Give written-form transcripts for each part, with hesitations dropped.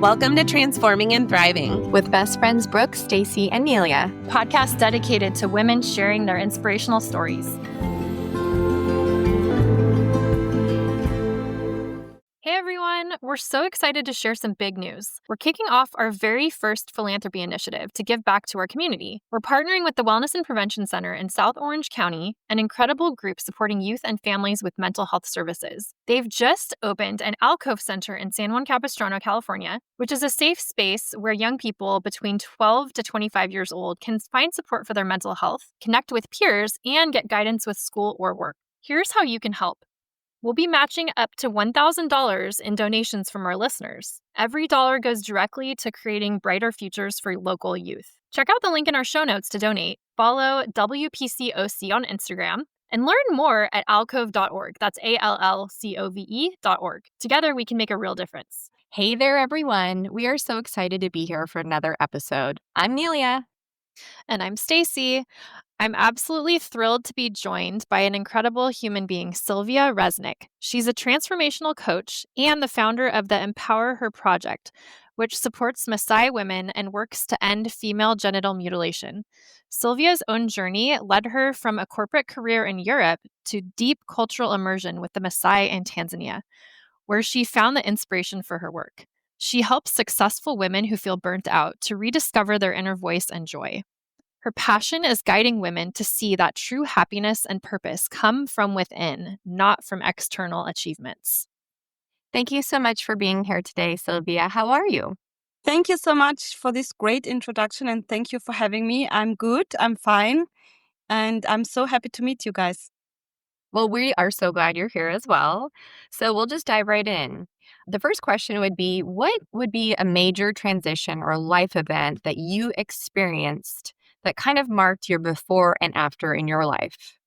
Welcome to Transforming and Thriving with best friends Brooke, Stacie, and Neelia. Podcast dedicated to women sharing their inspirational stories. Hey everyone, we're so excited to share some big news. We're kicking off our very first philanthropy initiative to give back to our community. We're partnering with the Wellness and Prevention Center in South Orange County, an incredible group supporting youth and families with mental health services. They've just opened an Alcove Center in San Juan Capistrano, California, which is a safe space where young people between 12 to 25 years old can find support for their mental health, connect with peers, and get guidance with school or work. Here's how you can help. We'll be matching up to $1,000 in donations from our listeners. Every dollar goes directly to creating brighter futures for local youth. Check out the link in our show notes to donate. Follow WPCOC on Instagram and learn more at alcove.org. That's ALLCOVE.org. Together, we can make a real difference. Hey there, everyone. We are so excited to be here for another episode. I'm Neelia. And I'm Stacie. I'm absolutely thrilled to be joined by an incredible human being, Silvia Resnik. She's a transformational coach and the founder of the EmpowerHer project, which supports Maasai women and works to end female genital mutilation. Silvia's own journey led her from a corporate career in Europe to deep cultural immersion with the Maasai in Tanzania, where she found the inspiration for her work. She helps successful women who feel burnt out to rediscover their inner voice and joy. Her passion is guiding women to see that true happiness and purpose come from within, not from external achievements. Thank you so much for being here today, Silvia. How are you? Thank you so much for this great introduction, and thank you for having me. I'm good, I'm fine, and I'm so happy to meet you guys. Well, we are so glad you're here as well. So we'll just dive right in. The first question would be, what would be a major transition or life event that you experienced that kind of marked your before and after in your life?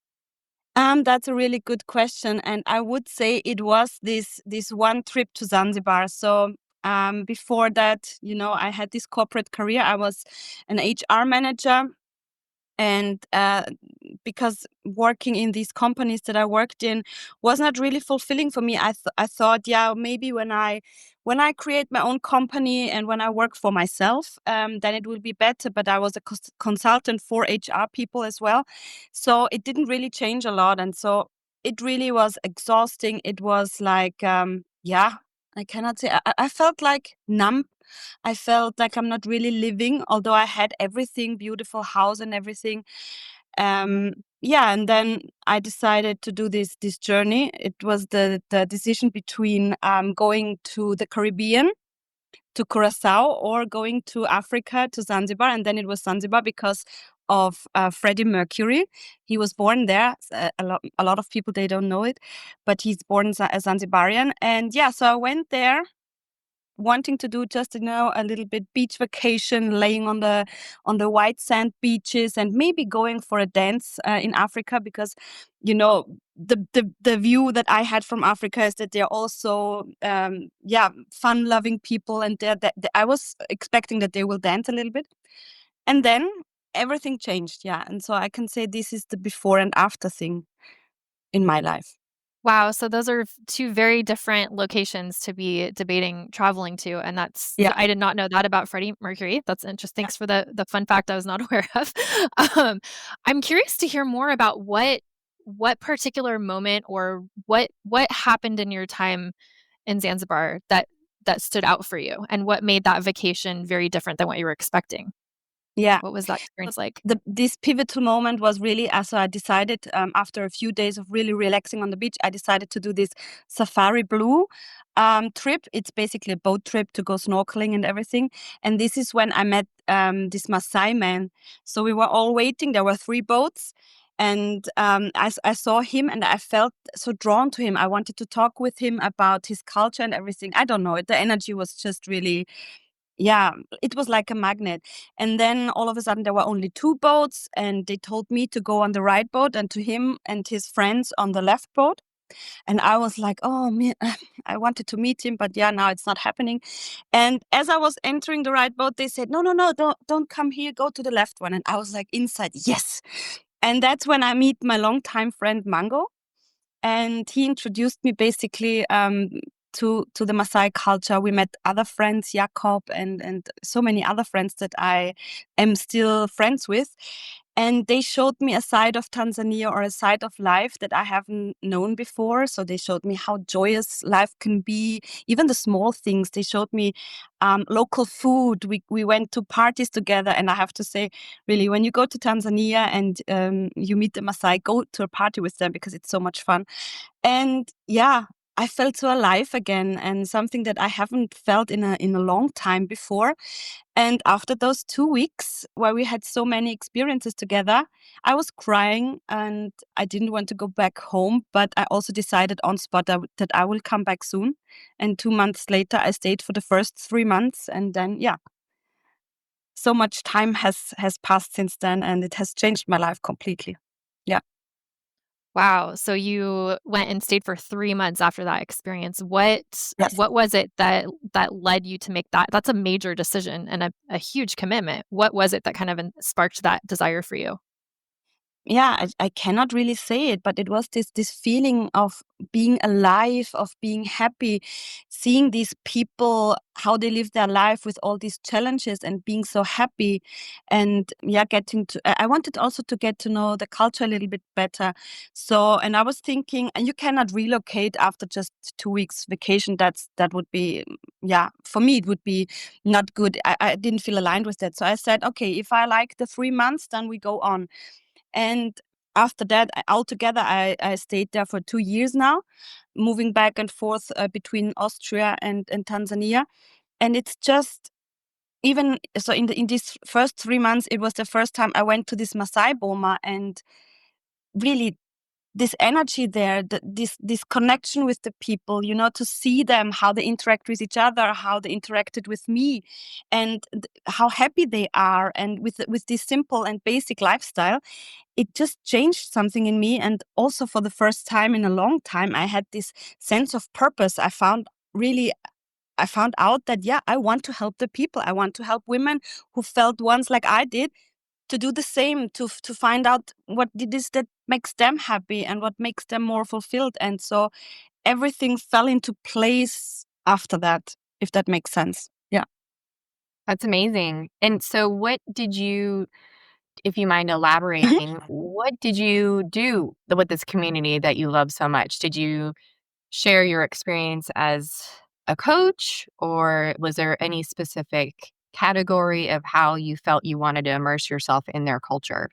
That's a really good question, and I would say it was this one trip to Zanzibar. So before that, I had this corporate career. I was an HR manager. And because working in these companies that I worked in was not really fulfilling for me, I thought, yeah, maybe when I create my own company and when I work for myself, then it will be better. But I was a consultant for HR people as well, so it didn't really change a lot, and so it really was exhausting. It was like, I cannot say. I felt like numb. I felt like I'm not really living, although I had everything, beautiful house and everything. And then I decided to do this journey. It was the decision between going to the Caribbean, to Curacao, or going to Africa, to Zanzibar. And then it was Zanzibar because of Freddie Mercury. He was born there. A lot of people, they don't know it, but he's born a Zanzibarian. And so I went there wanting to do just a little bit beach vacation, laying on the white sand beaches, and maybe going for a dance in Africa, because the view that I had from Africa is that they're also fun loving people, and I was expecting that they will dance a little bit, and then everything changed. And so I can say this is the before and after thing in my life. Wow. So those are two very different locations to be debating traveling to. And I did not know that about Freddie Mercury. That's interesting. Thanks for the fun fact I was not aware of. I'm curious to hear more about what particular moment or what happened in your time in Zanzibar that stood out for you, and what made that vacation very different than what you were expecting. Yeah. What was that experience like? This pivotal moment was really, so I decided after a few days of really relaxing on the beach, I decided to do this Safari Blue trip. It's basically a boat trip to go snorkeling and everything. And this is when I met this Maasai man. So we were all waiting. There were 3 boats. And I saw him and I felt so drawn to him. I wanted to talk with him about his culture and everything. I don't know. The energy was just really... it was like a magnet. And then all of a sudden there were only 2 boats, and they told me to go on the right boat and to him and his friends on the left boat. And I was like, oh man, I wanted to meet him, but now it's not happening. And as I was entering the right boat, they said, no, don't come here, go to the left one. And I was like inside, yes. And that's when I meet my longtime friend Mango. And he introduced me basically to the Maasai culture. We met other friends, Jakob and so many other friends that I am still friends with. And they showed me a side of Tanzania or a side of life that I haven't known before. So they showed me how joyous life can be, even the small things. They showed me local food. We went to parties together. And I have to say, really, when you go to Tanzania and you meet the Maasai, go to a party with them because it's so much fun. And yeah, I felt so alive again, and something that I haven't felt in a long time before. And after those 2 weeks where we had so many experiences together, I was crying and I didn't want to go back home. But I also decided on spot that I will come back soon. And 2 months later, I stayed for the first 3 months. And then, yeah, so much time has passed since then, and it has changed my life completely. Yeah. Wow. So you went and stayed for 3 months after that experience. What Yes. was it that led you to make that? That's a major decision and a huge commitment. What was it that kind of sparked that desire for you? Yeah, I cannot really say it, but it was this feeling of being alive, of being happy, seeing these people, how they live their life with all these challenges and being so happy. And yeah, getting to, I wanted also to get to know the culture a little bit better. So, and I was thinking, and you cannot relocate after just 2 weeks vacation. That would be, yeah, for me, it would be not good. I didn't feel aligned with that. So I said, okay, if I like the 3 months, then we go on. And after that, altogether, I stayed there for 2 years now, moving back and forth between Austria and Tanzania. And it's just, even so, in these first 3 months, it was the first time I went to this Maasai Boma, and really this energy there, this connection with the people, to see them, how they interact with each other, how they interacted with me, and how happy they are, and with this simple and basic lifestyle, it just changed something in me. And also, for the first time in a long time, I had this sense of purpose. I found out that, yeah, I want to help the people. I want to help women who felt once like I did, to do the same, to find out what it is that makes them happy and what makes them more fulfilled. And so everything fell into place after that, if that makes sense. Yeah. That's amazing. And so what did you, if you mind Mhm. elaborating, what did you do with this community that you love so much? Did you share your experience as a coach, or was there any specific category of how you felt you wanted to immerse yourself in their culture?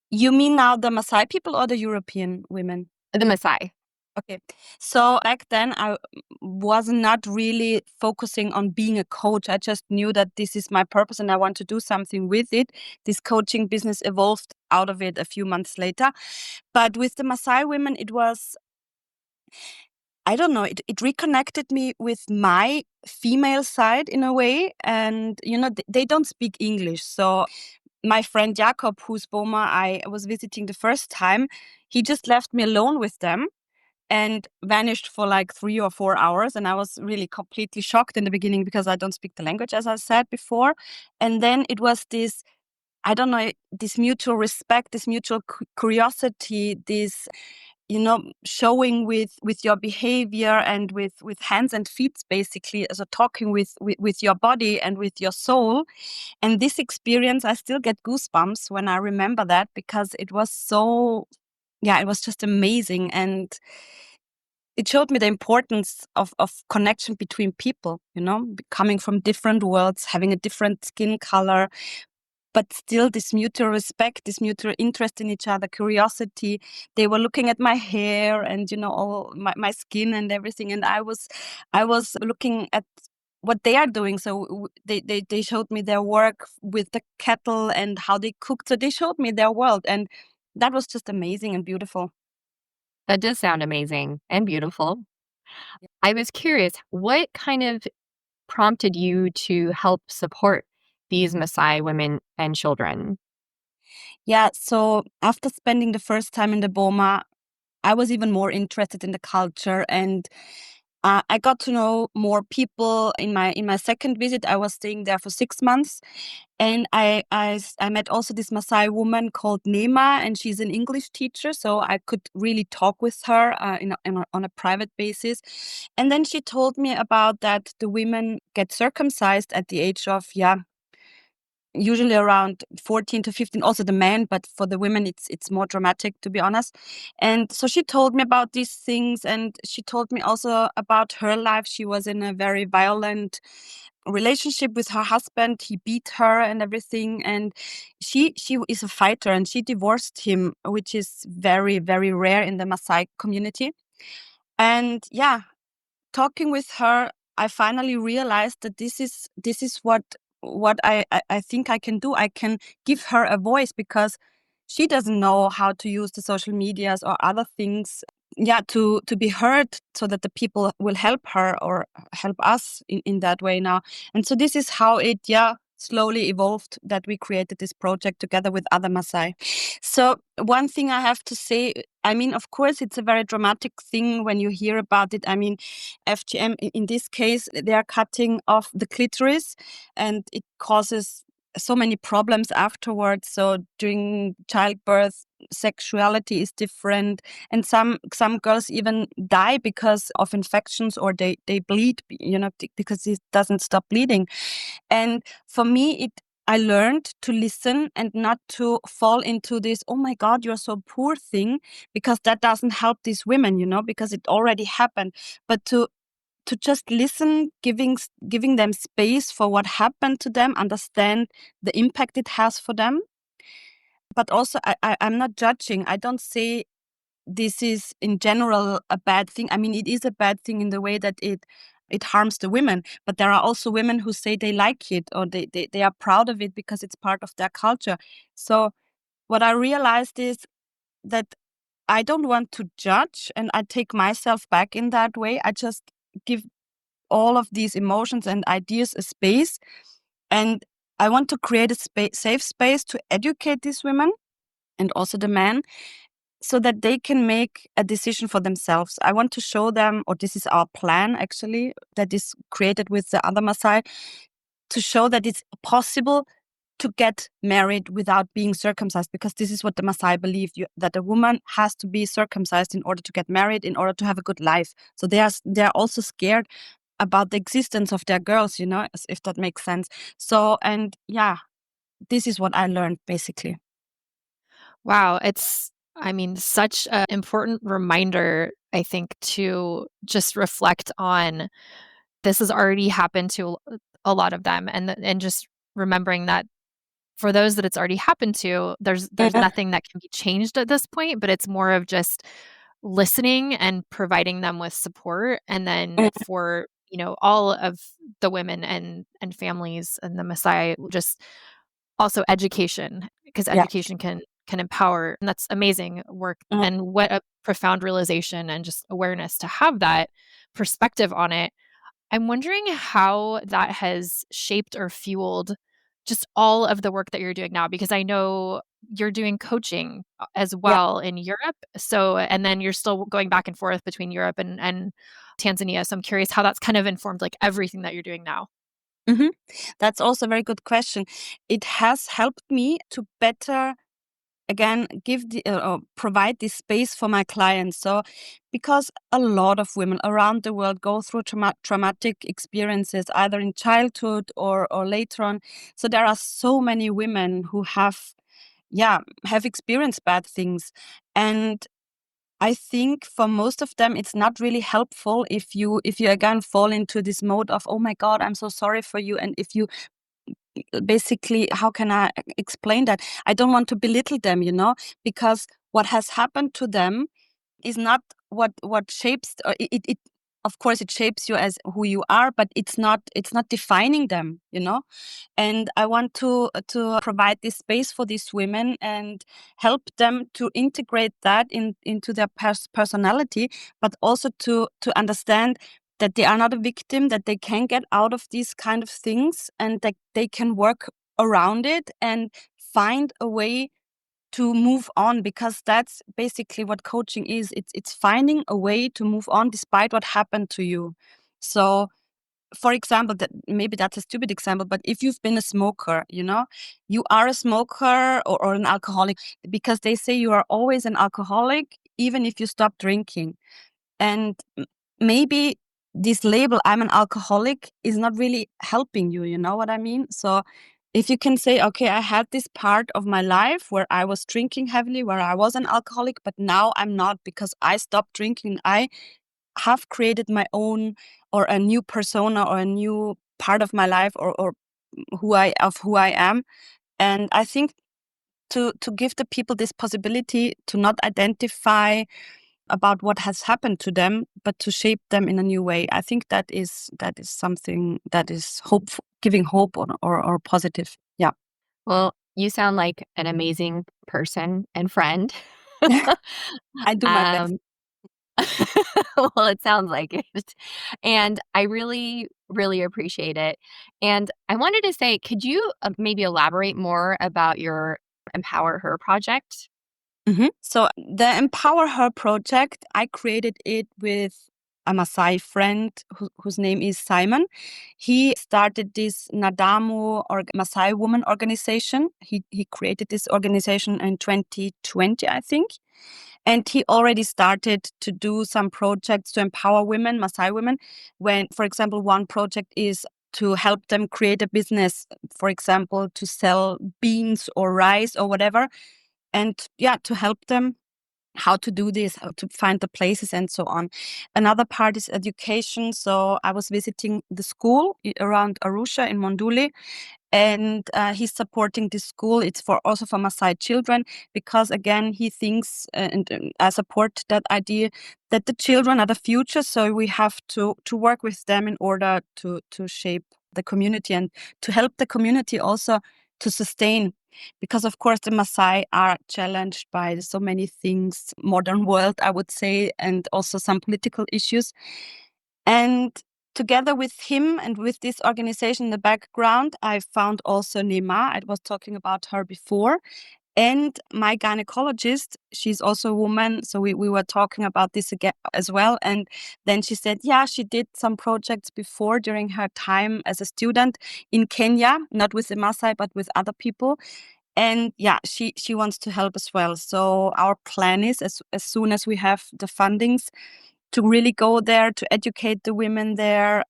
You mean now the Maasai people or the European women? The Maasai. Okay. So back then, I was not really focusing on being a coach. I just knew that this is my purpose and I want to do something with it. This coaching business evolved out of it a few months later. But with the Maasai women, it was, I don't know, it reconnected me with my female side in a way. And, they don't speak English. So my friend Jakob, whose Boma I was visiting the first time, he just left me alone with them and vanished for like 3 or 4 hours. And I was really completely shocked in the beginning because I don't speak the language, as I said before. And then it was this, I don't know, this mutual respect, this mutual curiosity, this, showing with your behavior and with hands and feet, basically, so talking with your body and with your soul. And this experience, I still get goosebumps when I remember that, because it was so, yeah, it was just amazing. And it showed me the importance of connection between people, coming from different worlds, having a different skin color, but still this mutual respect, this mutual interest in each other, curiosity. They were looking at my hair and, all my skin and everything. And I was looking at what they are doing. So they showed me their work with the cattle and how they cooked. So they showed me their world. And that was just amazing and beautiful. That does sound amazing and beautiful. I was curious, what kind of prompted you to help support these Maasai women and children? Yeah, so after spending the first time in the Boma, I was even more interested in the culture. And I got to know more people in my second visit. I was staying there for 6 months, and I met also this Maasai woman called Nema, and she's an English teacher, so I could really talk with her on a private basis. And then she told me about that the women get circumcised at the age of usually around 14 to 15, also the men, but for the women it's more dramatic, to be honest. And so she told me about these things, and she told me also about her life. She was in a very violent relationship with her husband. He beat her and everything, and she is a fighter, and she divorced him, which is very, very rare in the Maasai community. And talking with her, I finally realized that this is what I think I can do. I can give her a voice, because she doesn't know how to use the social medias or other things, to be heard, so that the people will help her or help us in that way now. And so this is how it slowly evolved, that we created this project together with other Maasai. So one thing I have to say, I mean, of course, it's a very dramatic thing when you hear about it. I mean, FGM, in this case, they are cutting off the clitoris, and it causes so many problems afterwards. So during childbirth, sexuality is different, and some girls even die because of infections, or they bleed, because it doesn't stop bleeding. And for me, I learned to listen and not to fall into this, oh my God, you're so poor thing, because that doesn't help these women, because it already happened. But to just listen, giving them space for what happened to them, understand the impact it has for them. But also, I'm not judging. I don't say this is in general a bad thing. I mean, it is a bad thing in the way that it harms the women, but there are also women who say they like it, or they are proud of it because it's part of their culture. So what I realized is that I don't want to judge, and I take myself back in that way. I just give all of these emotions and ideas a space, and I want to create a safe space to educate these women and also the men, so that they can make a decision for themselves. I want to show them, or this is our plan actually, that is created with the other Maasai, to show that it's possible to get married without being circumcised, because this is what the Maasai believe, that a woman has to be circumcised in order to get married, in order to have a good life. So they are also scared about the existence of their girls, if that makes sense. So, and this is what I learned basically. Wow, I mean, such an important reminder, I think, to just reflect on this has already happened to a lot of them, and just remembering that for those that it's already happened to, there's nothing that can be changed at this point, but it's more of just listening and providing them with support. And then for, all of the women and families and the Maasai, just also education, because education can empower. And that's amazing work. And what a profound realization and just awareness to have that perspective on it. I'm wondering how that has shaped or fueled just all of the work that you're doing now, because I know you're doing coaching as well in Europe. So, and then you're still going back and forth between Europe and Tanzania. So I'm curious how that's kind of informed like everything that you're doing now. Mm-hmm. That's also a very good question. It has helped me to better, again, provide this space for my clients. So, because a lot of women around the world go through traumatic experiences, either in childhood or later on. So there are so many women who have experienced bad things. And I think for most of them, it's not really helpful if you again fall into this mode of, oh my God, I'm so sorry for you. And if you basically, how can I explain that? I don't want to belittle them, because what has happened to them is not what shapes, or it of course it shapes you as who you are, but it's not defining them, And I want to provide this space for these women and help them to integrate that into their personality, but also to understand that they are not a victim, that they can get out of these kind of things, and that they can work around it and find a way to move on, because that's basically what coaching is. It's finding a way to move on despite what happened to you. So, for example, that maybe that's a stupid example, but if you've been a smoker, you are a smoker or an alcoholic, because they say you are always an alcoholic even if you stop drinking. And maybe this label, I'm an alcoholic, is not really helping you. You know what I mean? So if you can say, okay, I had this part of my life where I was drinking heavily, where I was an alcoholic, but now I'm not, because I stopped drinking. I have created my own, or a new persona, or a new part of my life, or who I am. And I think to give the people this possibility to not identify about what has happened to them, but to shape them in a new way. I think that is something that is giving hope, or positive. Yeah. Well, you sound like an amazing person and friend. I do my best. um, well, it sounds like it. And I really, really appreciate it. And I wanted to say, could you maybe elaborate more about your Empower Her project? So the Empower Her project, I created it with a Maasai friend whose name is Simon. He started this Nadamu, or Maasai woman organization. He created this organization in 2020, I think. And he already started to do some projects to empower women, Maasai women. When, for example, one project is to help them create a business, for example, to sell beans or rice or whatever. And yeah, to help them how to do this, how to find the places, and so on. Another part is education. So I was visiting the school around Arusha in Monduli, and he's supporting this school. It's also for Maasai children, because again, he thinks, and I support that idea, that the children are the future. So we have to work with them in order to shape the community, and to help the community also to sustain. Because of course the Maasai are challenged by so many things, modern world, I would say, and also some political issues. And together with him and with this organization in the background, I found also Nema. I was talking about her before. And my gynecologist, she's also a woman. So we were talking about this again as well. And then she said, yeah, she did some projects before during her time as a student in Kenya, not with the Maasai, but with other people. And yeah, she wants to help as well. So our plan is, as soon as we have the fundings, to really go there, to educate the women there,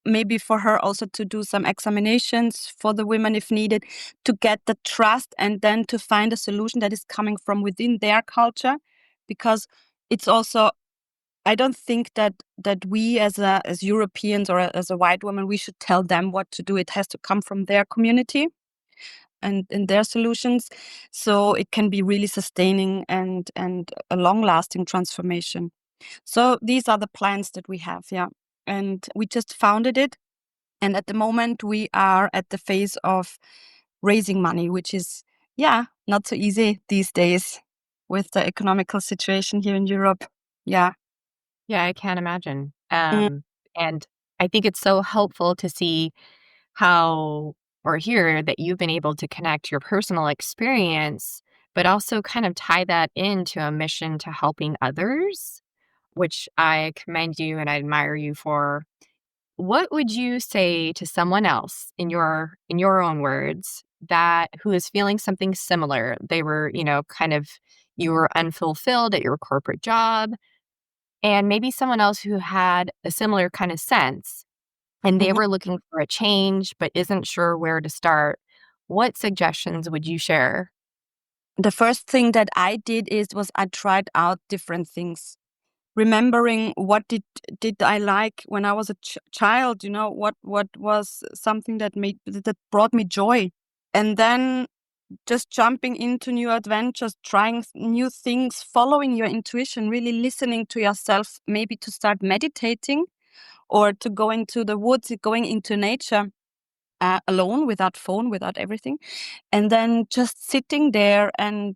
maybe for her also to do some examinations for the women if needed, to get the trust, and then to find a solution that is coming from within their culture. Because it's also, I don't think that we as Europeans, or as a white woman, we should tell them what to do. It has to come from their community and in their solutions, so it can be really sustaining and a long-lasting transformation. So these are the plans that we have, yeah. And we just founded it, and at the moment we are at the phase of raising money, which is, yeah, not so easy these days with the economical situation here in Europe. Yeah. Yeah, I can't imagine. Mm. And I think it's so helpful to see how, or hear that you've been able to connect your personal experience, but also kind of tie that into a mission to helping others, which I commend you and I admire you for. What would you say to someone else, in your own words, that who is feeling something similar? They were, kind of, you were unfulfilled at your corporate job, and maybe someone else who had a similar kind of sense, and they Mhm. were looking for a change but isn't sure where to start. What suggestions would you share? The first thing that I did was I tried out different things, remembering what did I like when I was a child. What was something that brought me joy, and then just jumping into new adventures, trying new things, following your intuition, really listening to yourself, maybe to start meditating, or to go into the woods, going into nature, alone, without phone, without everything, and then just sitting there and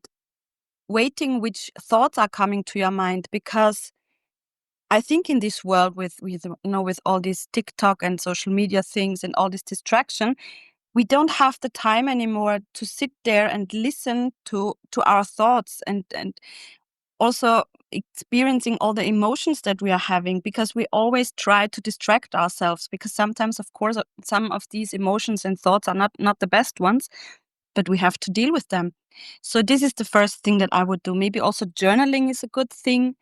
waiting which thoughts are coming to your mind. Because I think in this world with all these TikTok and social media things and all this distraction, we don't have the time anymore to sit there and listen to our thoughts and also experiencing all the emotions that we are having, because we always try to distract ourselves, because sometimes, of course, some of these emotions and thoughts are not the best ones, but we have to deal with them. So this is the first thing that I would do. Maybe also journaling is a good thing.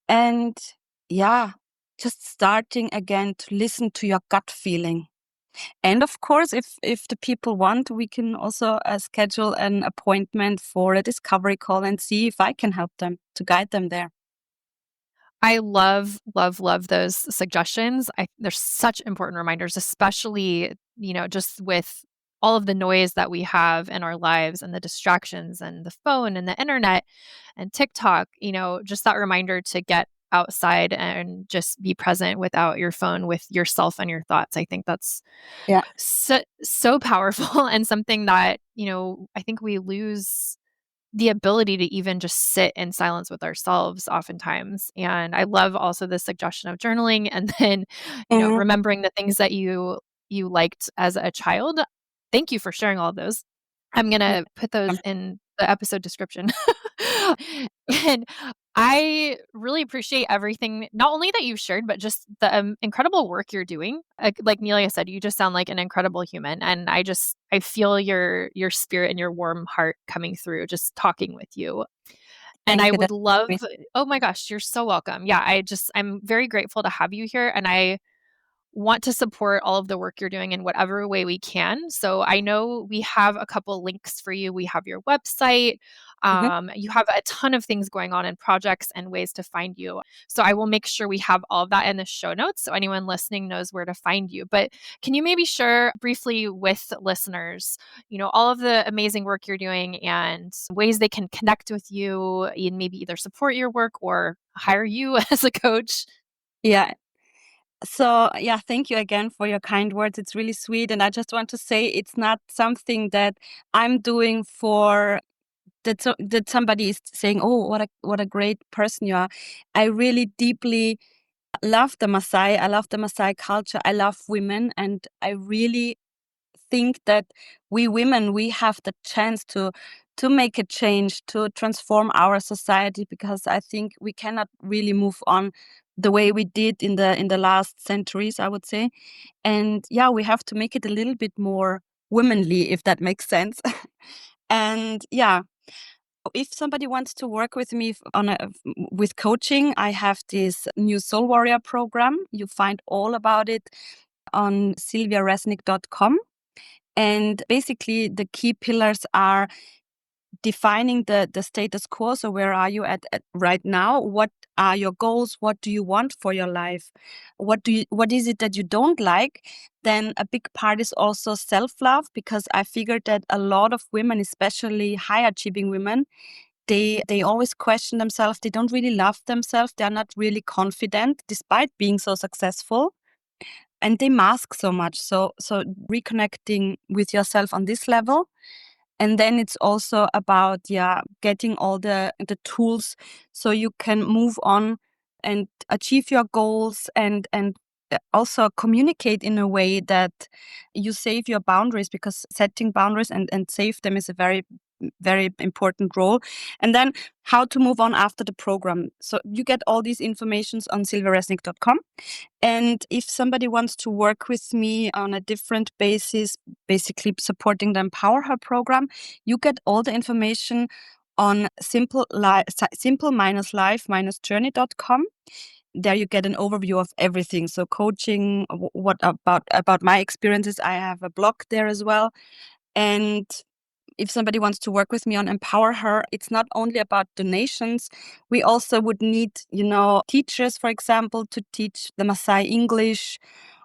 And yeah, just starting again to listen to your gut feeling. And of course, if the people want, we can also schedule an appointment for a discovery call and see if I can help them to guide them there. I love, love, love those suggestions. They're such important reminders, especially, just with all of the noise that we have in our lives and the distractions and the phone and the internet and TikTok, just that reminder to get outside and just be present without your phone, with yourself and your thoughts. I think that's Yeah. so powerful and something that, I think we lose the ability to even just sit in silence with ourselves oftentimes. And I love also the suggestion of journaling, and then, Mhm. remembering the things that you liked as a child. Thank you for sharing all of those. I'm going Yeah. to put those in the episode description. And I really appreciate everything, not only that you've shared, but just the incredible work you're doing. Like Neelia said, you just sound like an incredible human. And I feel your spirit and your warm heart coming through just talking with you. And Thank I you. would That's love, sweet. oh my gosh, you're so welcome. Yeah, I'm very grateful to have you here. And I want to support all of the work you're doing in whatever way we can. So I know we have a couple links for you. We have your website. Mhm. You have a ton of things going on and projects and ways to find you. So I will make sure we have all of that in the show notes so anyone listening knows where to find you. But can you maybe share briefly with listeners, all of the amazing work you're doing and ways they can connect with you and maybe either support your work or hire you as a coach? Yeah. So, yeah, thank you again for your kind words. It's really sweet. And I just want to say it's not something that I'm doing for that somebody is saying, "Oh, what a great person you are." I really deeply love the Maasai. I love the Maasai culture. I love women, and I really think that we women, we have the chance to make a change, to transform our society, because I think we cannot really move on the way we did in the last centuries, I would say. And yeah, we have to make it a little bit more womanly, if that makes sense. And yeah, if somebody wants to work with me with coaching, I have this new Soul Warrior program. You find all about it on silviaresnik.com. And basically, the key pillars are defining the status quo. So where are you at right now? What are your goals? What do you want for your life? What is it that you don't like? Then a big part is also self-love, because I figured that a lot of women, especially high achieving women, they always question themselves. They don't really love themselves. They're not really confident despite being so successful. And they mask so much. So reconnecting with yourself on this level. And then it's also about, yeah, getting all the tools so you can move on and achieve your goals, and also communicate in a way that you save your boundaries, because setting boundaries and save them is a very, very important role. And then how to move on after the program. So you get all these informations on silviaresnik.com. And if somebody wants to work with me on a different basis, basically supporting the EmpowerHer program, you get all the information on simple-life-journey.com. There you get an overview of everything. So coaching, what about my experiences. I have a blog there as well. And if somebody wants to work with me on EmpowerHer, it's not only about donations. We also would need, teachers, for example, to teach the Maasai English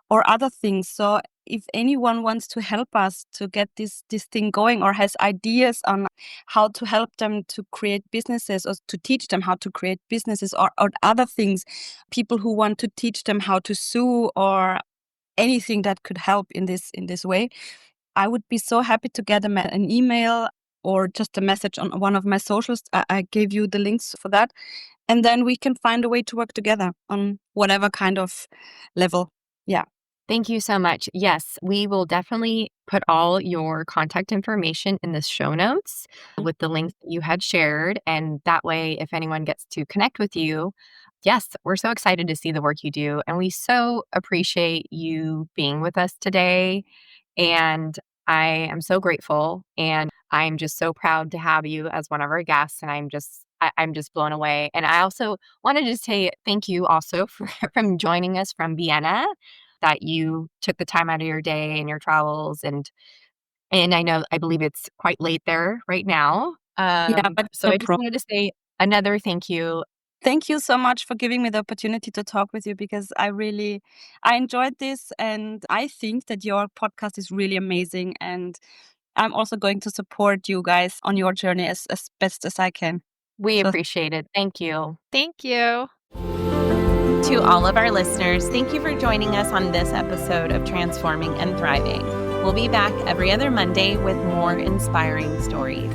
or other things. So if anyone wants to help us to get this thing going, or has ideas on how to help them to create businesses, or to teach them how to create businesses, or other things, people who want to teach them how to sew, or anything that could help in this way, I would be so happy to get an email or just a message on one of my socials. I gave you the links for that. And then we can find a way to work together on whatever kind of level. Yeah. Thank you so much. Yes, we will definitely put all your contact information in the show notes with the links that you had shared. And that way, if anyone gets to connect with you, yes, we're so excited to see the work you do. And we so appreciate you being with us today. And I am so grateful. And I'm just so proud to have you as one of our guests. And I'm just blown away. And I also wanted to say thank you also for from joining us from Vienna, that you took the time out of your day and your travels. And I believe it's quite late there right now. Yeah, but So no I just problem. wanted to say another thank you. Thank you so much for giving me the opportunity to talk with you, because I enjoyed this, and I think that your podcast is really amazing, and I'm also going to support you guys on your journey as best as I can. We So appreciate it. Thank you. Thank you. To all of our listeners, thank you for joining us on this episode of Transforming and Thriving. We'll be back every other Monday with more inspiring stories.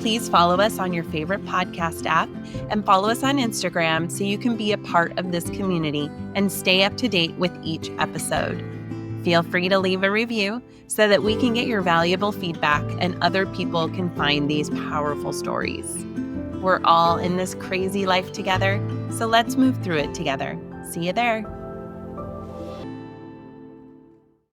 Please follow us on your favorite podcast app and follow us on Instagram so you can be a part of this community and stay up to date with each episode. Feel free to leave a review so that we can get your valuable feedback and other people can find these powerful stories. We're all in this crazy life together, so let's move through it together. See you there.